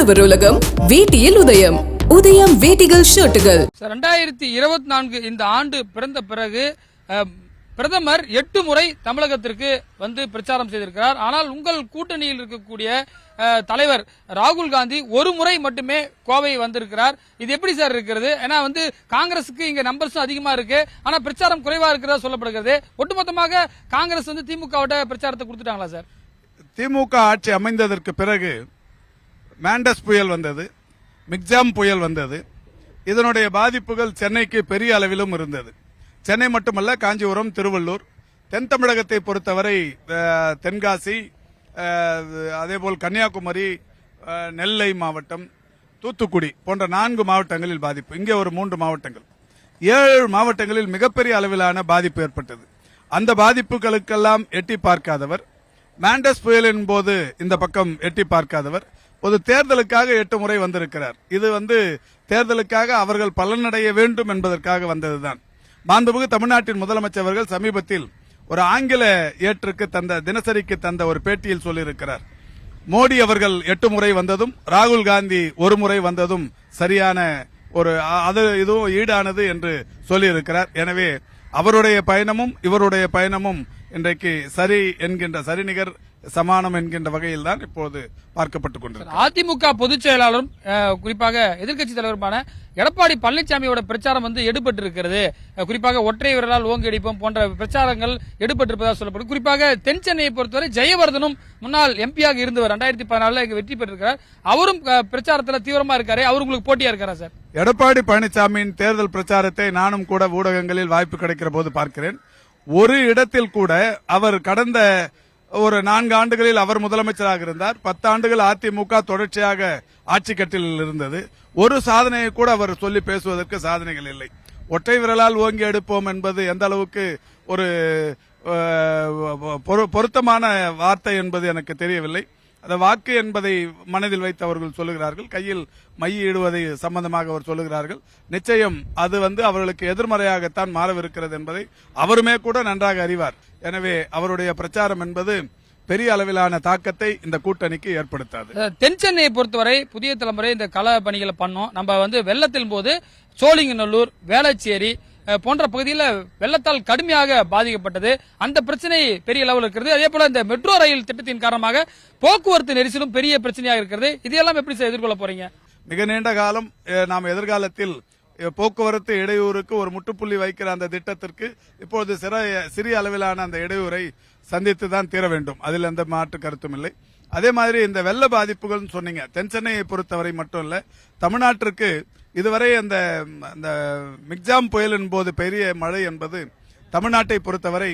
ஆடவர் உலகம் வேட்டியில் உதயம். உதயம் வேட்டிகள் ஷர்ட்டுகள். 2024 இந்த ஆண்டு பிறந்த பிறகு பிரதமர் 8 முறை தமிழகத்திற்கு வந்து பிரச்சாரம் செய்திருக்கிறார். ஆனால் உங்கள் கூட்டணியில் இருக்கக்கூடிய தலைவர் ராகுல் காந்தி ஒரு முறை மட்டுமே கோவை வந்திருக்கிறார். இது எப்படி சார் இருக்கிறது? ஏன்னா வந்து காங்கிரசுக்கு இங்க நம்பர்ஸும் அதிகமா இருக்கு, ஆனா பிரச்சாரம் குறைவா இருக்கிறதா சொல்லப்படுகிறது. ஒட்டுமொத்தமாக காங்கிரஸ் வந்து திமுகவோட பிரச்சாரத்தை கொடுத்துட்டாங்களா சார்? திமுக ஆட்சி அமைந்ததற்கு பிறகு மாண்டஸ் புயல் வந்தது, மிக்ஜாம் புயல் வந்தது. இதனுடைய பாதிப்புகள் சென்னைக்கு பெரிய அளவிலும் இருந்தது. சென்னை மட்டுமல்ல, காஞ்சிபுரம், திருவள்ளூர், தென் தமிழகத்தை பொறுத்தவரை தென்காசி, அதேபோல் கன்னியாகுமரி, நெல்லை மாவட்டம், தூத்துக்குடி போன்ற 4 மாவட்டங்களில் பாதிப்பு. இங்கே ஒரு 3 மாவட்டங்கள், 7 மாவட்டங்களில் மிகப்பெரிய அளவிலான பாதிப்பு ஏற்பட்டது. அந்த பாதிப்புகளுக்கெல்லாம் எட்டி பார்க்காதவர், மாண்டஸ் புயலின் போது இந்த பக்கம் எட்டி பார்க்காதவர் ஒரு தேர்தலுக்காக 8 முறை வந்திருக்கிறார். இது வந்து தேர்தலுக்காக அவர்கள் பலனடைய வேண்டும் என்பதற்காக வந்ததுதான். மாண்புமிகு தமிழ்நாட்டின் முதலமைச்சர் அவர்கள் சமீபத்தில் ஒரு ஆங்கில ஏற்றுக்கு தினசரிக்கு தந்த ஒரு பேட்டியில் சொல்லியிருக்கிறார், மோடி அவர்கள் 8 முறை வந்ததும் ராகுல் காந்தி ஒரு முறை வந்ததும் சரியான ஒரு இதுவும் ஈடானது என்று சொல்லியிருக்கிறார். எனவே அவருடைய பயணமும் இவருடைய பயணமும் இன்றைக்கு சரி என்கின்ற சரிநிகர் சமானம் என்கின்ற வகையில் தான் இப்போது பார்க்கப்பட்டுக் கொண்டிருக்கிறது. அதிமுக பொதுச் செயலாளரும் குறிப்பாக எதிர்க்கட்சி தலைவருமான எடப்பாடி பழனிசாமியோட பிரச்சாரம் வந்து எடுபட்டு இருக்கிறது. குறிப்பாக ஒற்றை விரலால் ஓங்கி அடிப்போம் போன்ற பிரச்சாரங்கள் எடுபட்டிருப்பதாக சொல்லப்படும். குறிப்பாக தென் சென்னையை பொறுத்தவரை ஜெயவர்தனும் முன்னாள் எம்பியாக இருந்தவர் 2014 வெற்றி பெற்றிருக்கிறார். அவரும் பிரச்சாரத்தில் தீவிரமா இருக்காரு. அவர் உங்களுக்கு போட்டியா இருக்காரா சார்? எடப்பாடி பழனிசாமியின் தேர்தல் பிரச்சாரத்தை நானும் கூட ஊடகங்களில் வாய்ப்பு கிடைக்கிற போது பார்க்கிறேன். ஒரு இடத்தில் கூட அவர் கடந்த ஒரு 4 ஆண்டுகளில் அவர் முதலமைச்சராக இருந்தார். 10 ஆண்டுகள் அதிமுக தொடர்ச்சியாக ஆட்சி கட்டிலில் இருந்தது. ஒரு சாதனையை கூட அவர் சொல்லி பேசுவதற்கு சாதனைகள் இல்லை. ஒற்றை விரலால் ஓங்கி எடுப்போம் என்பது எந்த அளவுக்கு ஒரு பொருத்தமான வார்த்தை என்பது எனக்கு தெரியவில்லை. அந்த வாக்கு என்பதை மனதில் வைத்து அவர்கள் சொல்லுகிறார்கள். கையில் மையிடுவதை சம்பந்தமாக அவர் சொல்லுகிறார்கள். நிச்சயம் அது வந்து அவர்களுக்கு எதிர்மறையாகத்தான் மாறவிருக்கிறது என்பதை அவருமே கூட நன்றாக அறிவார். எனவே அவருடைய பிரச்சாரம் என்பது பெரிய அளவிலான தாக்கத்தை இந்த கூட்டணிக்கு ஏற்படுத்தாது. தென் சென்னையை பொறுத்தவரை புதிய தலைமுறை இந்த கள பணிகளை பண்ணோம். நம்ம வந்து வெள்ளத்தின் போது சோழிங்கநல்லூர், வேளச்சேரி போன்ற பகுதியில் வெள்ளத்தால் கடுமையாக பாதிக்கப்பட்டது. அந்த பிரச்சனை பெரிய லெவலில் இருக்கிறது. அதே போல இந்த மெட்ரோ ரயில் திட்டத்தின் காரணமாக போக்குவரத்து நெரிசலும் பெரிய பிரச்சனையாக இருக்கிறது. இதையெல்லாம் எப்படி எதிர்கொள்ள போறீங்க? மிக நீண்ட காலம் நாம் எதிர்காலத்தில் போக்குவரத்து இடையூறுக்கு ஒரு முற்றுப்புள்ளி வைக்கிற அந்த திட்டத்திற்கு இப்போது சிறிய அளவிலான அந்த இடையூறை சந்தித்து தான் தீர வேண்டும். அதில் எந்த மாற்று கருத்தும் இல்லை. அதே மாதிரி இந்த வெள்ள பாதிப்புகள் சொன்னீங்க. தென் சென்னையை பொறுத்தவரை மட்டும் இல்ல, தமிழ்நாட்டிற்கு இதுவரை அந்த மிக்ஜாம் புயலின் போது பெரிய மழை என்பது தமிழ்நாட்டை பொறுத்தவரை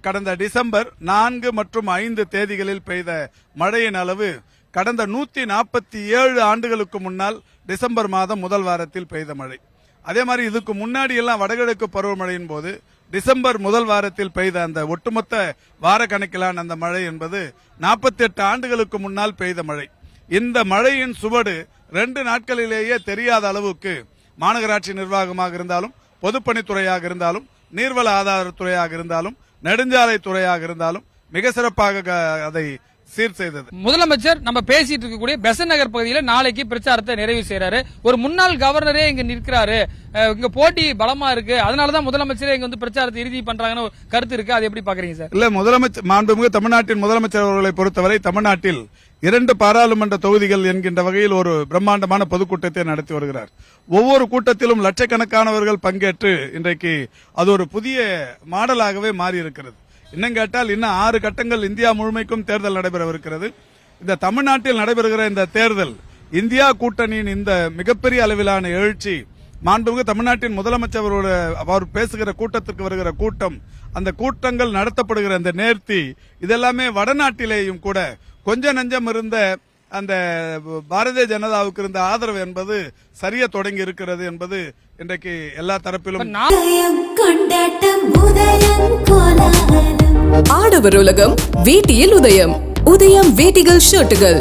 கடந்த டிசம்பர் 4 மற்றும் 5 தேதிகளில் பெய்த மழையின் அளவு கடந்த 147 ஆண்டுகளுக்கு முன்னால் டிசம்பர் மாதம் முதல் வாரத்தில் பெய்த மழை. அதே மாதிரி இதுக்கு முன்னாடி எல்லாம் வடகிழக்கு பருவமழையின் போது டிசம்பர் முதல் வாரத்தில் பெய்த அந்த ஒட்டுமொத்த வார கணக்கிலான அந்த மழை என்பது 48 ஆண்டுகளுக்கு முன்னால் பெய்த மழை. இந்த மழையின் சுவடு 2 நாட்களிலேயே தெரியாத அளவுக்கு மாநகராட்சி நிர்வாகமாக இருந்தாலும், பொதுப்பணித்துறையாக இருந்தாலும், நீர்வள ஆதாரத்துறையாக இருந்தாலும், நெடுஞ்சாலை துறையாக இருந்தாலும் மிக சிறப்பாக அதை சீர் செய்தது. முதலமைச்சர் நம்ம பேசிட்டு இருக்கக்கூடிய பெசன் நகர் பகுதியில் நாளைக்கு பிரச்சாரத்தை நிறைவு செய்யறாரு. ஒரு முன்னாள் கவர்னரே இங்க நிற்கிறாரு. இங்க போட்டி பலமா இருக்கு. அதனாலதான் முதலமைச்சரே இங்க வந்து பிரச்சாரத்தை இறுதி பண்றாங்கன்னு கருத்து இருக்கு. அதை எப்படி பாக்குறீங்க சார்? இல்ல, முதலமைச்சர் மாண்புமிகு தமிழ்நாட்டின் முதலமைச்சர் அவர்களை பொறுத்தவரை தமிழ்நாட்டில் 2 பாராளுமன்ற தொகுதிகள் என்கின்ற வகையில் ஒரு பிரம்மாண்டமான பொதுக்கூட்டத்தை நடத்தி வருகிறார். ஒவ்வொரு கூட்டத்திலும் லட்சக்கணக்கானவர்கள் பங்கேற்று இன்றைக்கு அது ஒரு புதிய மாடலாகவே மாறி இருக்கிறது. இன்னும் கேட்டால் இன்னும் 6 கட்டங்கள் இந்தியா முழுமைக்கும் தேர்தல் நடைபெறவிருக்கிறது. இந்த தமிழ்நாட்டில் நடைபெறுகிற இந்த தேர்தல் இந்தியா கூட்டணியின் இந்த மிகப்பெரிய அளவிலான எழுச்சி, மாண்புமிகு தமிழ்நாட்டின் முதலமைச்சர் அவர் பேசுகிற கூட்டத்திற்கு வருகிற கூட்டம், அந்த கூட்டங்கள் நடத்தப்படுகிற அந்த நேர்த்தி, இதெல்லாமே வடநாட்டிலேயும் கூட கொஞ்ச நஞ்சம் இருந்த அந்த பாரதிய ஜனதாவுக்கு இருந்த ஆதரவு என்பது சரிய தொடங்கி இருக்கிறது என்பது இன்றைக்கு எல்லா தரப்பிலும். ஆடவர் உலகம் வேட்டியில் உதயம். உதயம் வேட்டிகள் ஷர்ட்டுகள்.